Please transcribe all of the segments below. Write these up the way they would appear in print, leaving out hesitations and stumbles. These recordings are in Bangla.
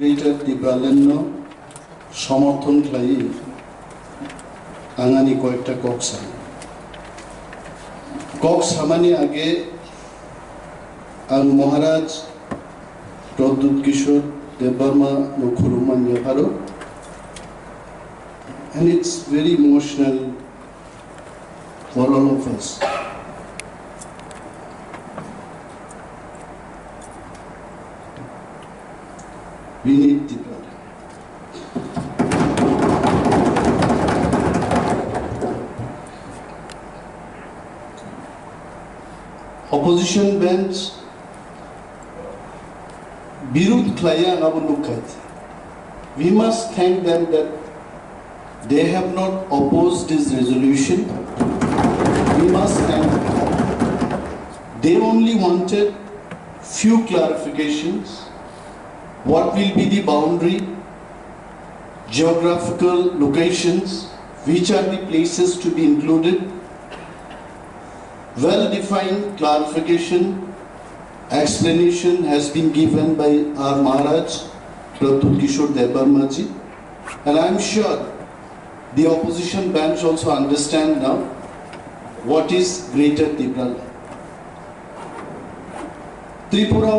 Greater Tipraland সমর্থন খাই আঙানি কয়েকটা কক্সাই কক্সামানি আগে আর মহারাজ প্রদ্যুৎ কিশোর দেববর্মা নখুরুমান ব্যাপারও and it's very emotional for all of us. We need Tipraland. Opposition bench Birut Klaya Nabunukat. We must thank them that they have not opposed this resolution. We must thank them. They only wanted few clarifications. What will be the boundary, geographical locations, which are the places to be included, well-defined clarification, explanation has been given by our Maharaj, Pratyut Kishore Debbarma ji, and I am sure the opposition bench also understand now what is Greater Tipraland. Tripura,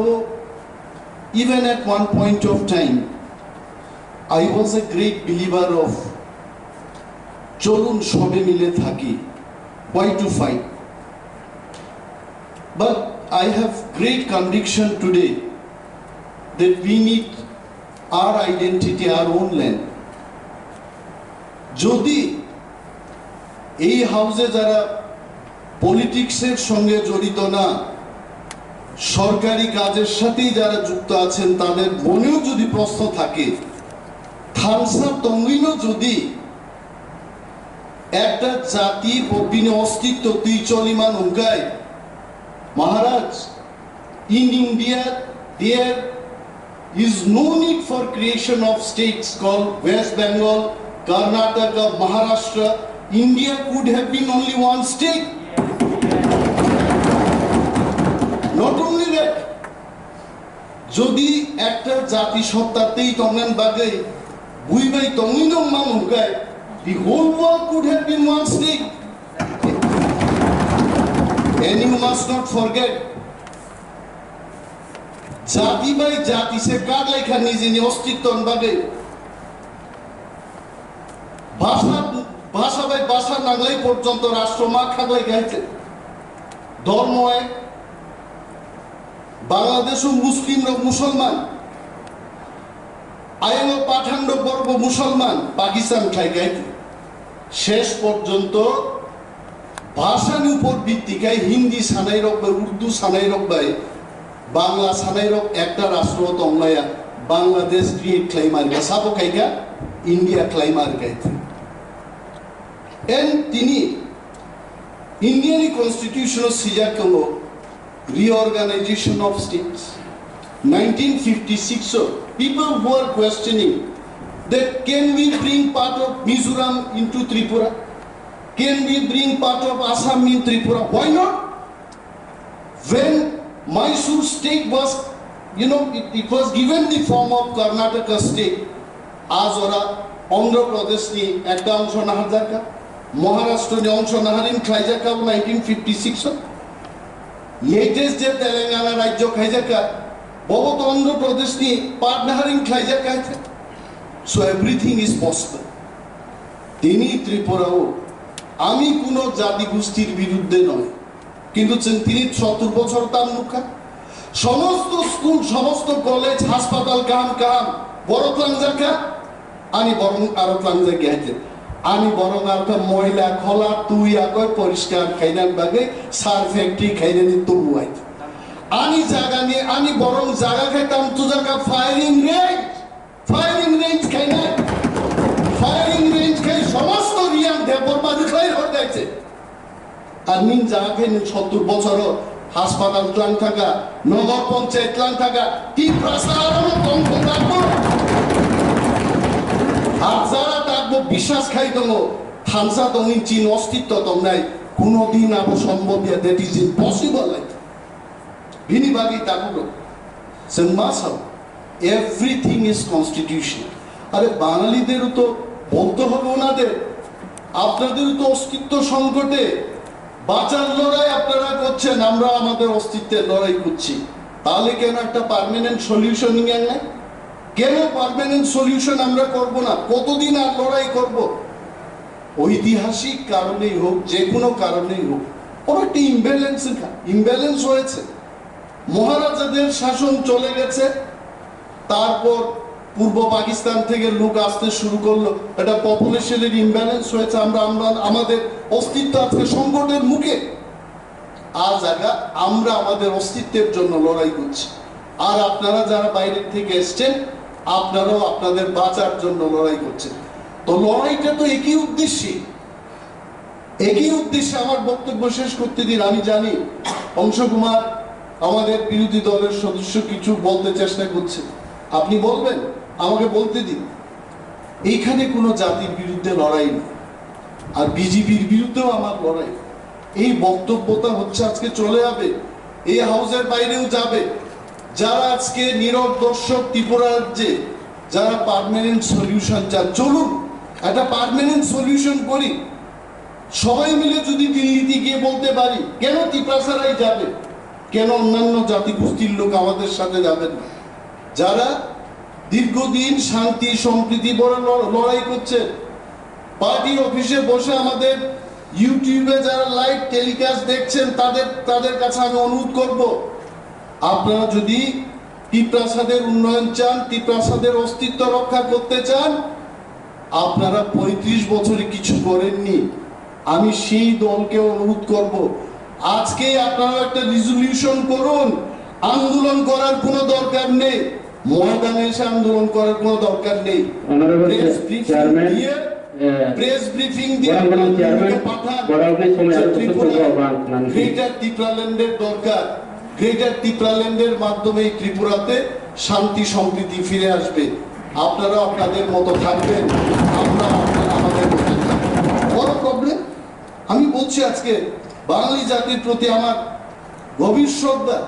even at one point of time, I was a great believer of Cholun Shobe Mile Thaki, why to fight? But I have great conviction today that we need our identity, our own land. যদি এই হাউসে যারা পলিটিক্সের সঙ্গে জড়িত না সরকারি কাজের সাথেই যারা যুক্ত আছেন তাদের মনেও যদি প্রশ্ন থাকে থানসা তঙ্গিনও যদি একটা জাতি বিনে অস্তিত্ব তুই চলিমান উঙ্গায় মহারাজ in India there is no need for creation of states called West Bengal, Karnataka, Maharashtra. India could have been only one state. Not only that, যদি একটা জাতি সত্তাতেই তঙ্গান বাগে বুইবাই তঙ্গিনং মানুকায় the whole world could have been one state. And you must not forget জাতি বাই জাতি সে কার লেখা নিজে অস্তিত্ব বাগে ভাষা ভাষা বাই ভাষা নাগলাই পর্যন্ত রাষ্ট্র মা খাগলাই গাইছে ধর্ম এক বাংলাদেশ মুসলিম মুসলমান আইনো পাঠান্ড বর্গ মুসলমান পাকিস্তান খাই গাইছে শেষ পর্যন্ত ভাষার উপর ভিত্তিকায় হিন্দি সানাই rock Urdu Sanai rock by Bangla Sanai rock একটা রাষ্ট্র তংলায়া বাংলাদেশ ক্রিয়েট ক্লাইমার গা সাবো খাইগা ইন্ডিয়া ক্লাইমার গাইছে and তিনি Indian constitutional sijakalo reorganization of states 1956 so people who are questioning that can we bring part of Mizoram into Tripura, can we bring part of Assam in Tripura, why not? When Mysore state was it was given the form of Karnataka state as ora Andhra Pradesh ni ekta ongsho nahar jarka Maharashtra ni ongsho naharin Kwlaijak 1956 latest je Telangana rajyo Kwlaijak bobo to Andhra Pradesh ni part naharin Kwlaijak ache so everything is possible tini Tripura o আমি কোনো জাতি গোষ্ঠীর বিরুদ্ধে নয় কিন্তু তিনি 70 বছর তার মুখা সমস্ত স্কুল সমস্ত কলেজ হাসপাতাল কাম কাম বড় ক্লাঞ্জাকা আনি বরং আরো ক্লাঞ্জা গেছে আনি বরং আর ময়লা খোলা তুই আগর পরিষ্কার খাইনান বাগে সার ফ্যাক্টরি খাইনানি তুলুয়াই আনি জায়গা নিয়ে আনি বরং জায়গা খাইতাম তু জায়গা ফায়ারিং রেঞ্জ খাইনা ফায়ারিং রেঞ্জ খাই সমস্ত রিয়াম দেববর্মা দিখাই হয়ে গেছে আর নিন জায়গা খাই 70 বছর হাসপাতাল ক্লান থাকা নগর পঞ্চায়েত ক্লান থাকা টিপ্রাসারণ কম থাকবো আর যারা থাকবো বিশ্বাস খাই তোমো থানসা তুমি চীন অস্তিত্ব তোমরাই কোনোদিন আবো সম্ভব দ্যাট ইজ ইম্পসিবল বিনিবাগি থাকবো जों मा सानो এভরিথিং ইজ কনস্টিটিউশন। আরে বাঙালিদেরও তো বলতে হবে ওনাদের, আপনাদেরও তো অস্তিত্ব সংকটে, বাঁচার লড়াই আপনারা করছেন, আমরা আমাদের অস্তিত্বের লড়াই করছি। তাহলে কেন একটা পার্মানেন্ট সলিউশন নিয়ে নেয়? কেন পার্মানেন্ট সলিউশন আমরা করব না? কতদিন আর লড়াই করব? ঐতিহাসিক কারণেই হোক, যে কোনো কারণেই হোক, ওর একটা ইমব্যালেন্স হয়েছে। মহারাজাদের শাসন চলে গেছে, তারপর পূর্ব পাকিস্তান থেকে লোক আসতে শুরু করলো, একটা পপুলেশনের ইমব্যালেন্স হয়েছে। আমরা আমাদের অস্তিত্ব আজকে সংকটের মুখে। আজ আমরা আমাদের অস্তিত্বের জন্য লড়াই করছি, আর আপনারা যারা বাইরের থেকে এসছেন, আপনারাও আপনাদের বাঁচার জন্য লড়াই করছেন। তো লড়াইটা তো একই উদ্দেশ্যে। আমার বক্তব্য শেষ করতে দিন। আমি জানি অংশকুমার আমাদের বিরোধী দলের সদস্য কিছু বলতে চেষ্টা করছে, আপনি বলবেন, আমাকে বলতে দিন। এইখানে কোনো জাতির বিরুদ্ধে লড়াই নেই, আর বিজেপির বিরুদ্ধেও আমার লড়াই। এই বক্তব্যটা হচ্ছে আজকে চলে যাবে, এই হাউসের বাইরেও যাবে। যারা আজকে নীরব দর্শক ত্রিপুরা রাজ্যে, যারা পার্মানেন্ট সলিউশন চান, চলুন একটা পার্মানেন্ট সলিউশন করি। সবাই মিলে যদি দিল্লিতে গিয়ে বলতে পারি, কেন ত্রিপুরাসারাই যাবে, কেন অন্যান্য জাতিগোষ্ঠীর লোক আমাদের সাথে যাবেন না? যারা দীর্ঘদিন শান্তি সম্প্রীতি বড় লড়াই করছে, পার্টি অফিসে বসে আমাদের ইউটিউবে যারা লাইভ টেলিকাস্ট দেখছেন, তাদের কাছে আমি অনুরোধ করব, আপনারা যদি ত্রিপ্রাসাদের উন্নয়ন চান, ত্রিপ্রাসাদের অস্তিত্ব রক্ষা করতে চান, আপনারা 35 বছরে কিছু করেননি, আমি সেই দলকে অনুরোধ করব, আজকে আপনারা একটা রেজলিউশন করুন। আন্দোলন করার কোনো দরকার নেই, ময়দানে এসে আন্দোলন করার কোনো দরকার নেই। প্রেস ব্রিফিং দিয়ে পাঠান। গ্রেটার ত্রিপুরাল্যান্ডের দরকার, গ্রেটার ত্রিপুরাল্যান্ডের মাধ্যমে ত্রিপুরাতে শান্তি সম্প্রীতি ফিরে আসবে। আপনারা আপনাদের মতো থাকবেন, আমরা আমাদের মতো থাকবেন। বড় প্রবলেম। আমি বলছি আজকে বাঙালি জাতির প্রতি আমার গভীর শ্রদ্ধা।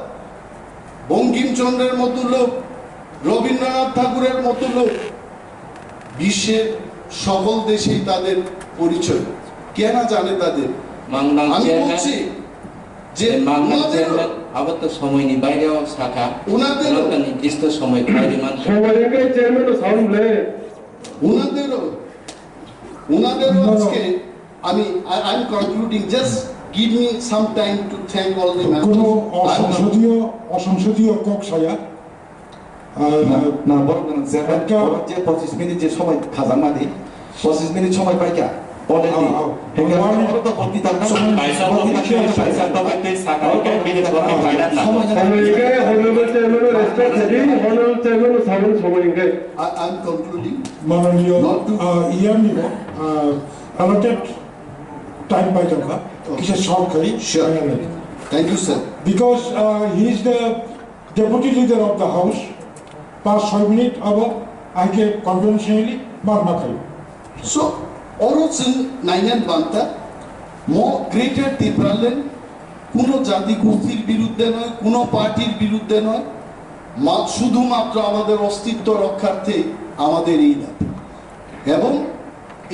বঙ্কিমচন্দ্রের মতো লোক, রবীন্দ্রনাথ ঠাকুরের মতো লোক বিশ্বের সকল দেশেই তাদের পরিচয়, কে না জানে তাদের। আমি বলছি যে আবার তো সময় নেই, বাইরেও শাখা ওনাদেরও নির্দিষ্ট সময় ওনাদেরও আজকে আমি I am concluding, just give me some time to thank all the man. কোনো অসংসদীয় কক্সায়া না বলবো না, যে 25 মিনিট যে সময় খাজা মাদি 25 মিনিট সময় পাই কা অলরেডি হেঙ্গা তো বলতি তার না পয়সা তবে তে সাকা মিনিট বলা ফায়দা না সময়কে হলুদ চেয়ারম্যান রেসপেক্ট দিন, হলুদ চেয়ারম্যান সামন সময়কে আই এম কনক্লুডিং মাননীয় ইয়ানি allotted time by Jaka, kishe short kari. Sure. Thank you, sir. Because he is the deputy leader of the house. Past 5 minutes ago, I gave conventionally Marmakari. So, Orosin Nainan Banta, more greater Tipraland, কোনো জাতি গোষ্ঠীর বিরুদ্ধে নয়, কোনো পার্টির বিরুদ্ধে নয়, শুধুমাত্র আমাদের অস্তিত্ব রক্ষার্থে আমাদের এই দাবি। এবং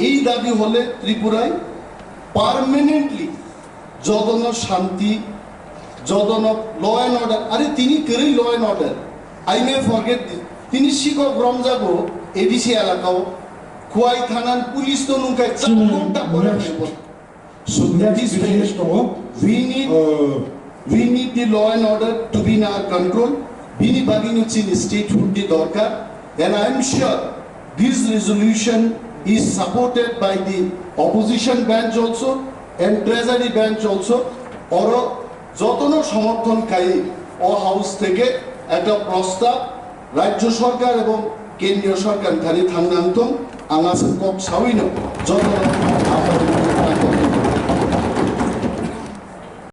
এই দাবি হলে ত্রিপুরায় পার্মানেন্টলি যদন শান্তি, যদন ল অ্যান্ড অর্ডার, আরে তিনি করেই law and order, I may forget this, তিনি শিকক রমজাগো এডিসি এলাকাও খোয়াই থানার পুলিশ তো নুকায় 4 ঘন্টা করে নেব। So that is we need the law and order to be in our control. Bini bagini chin statehood di dorkar, and I am sure this resolution is supported by the opposition bench also and treasury bench also. Oro jotono সমর্থন কাই ও হাউস থেকে একটা প্রস্তাব রাজ্য সরকার এবং কেন্দ্রীয় সরকার খালি থাঙ্গান্তম আঙাস কক সাউইনো যত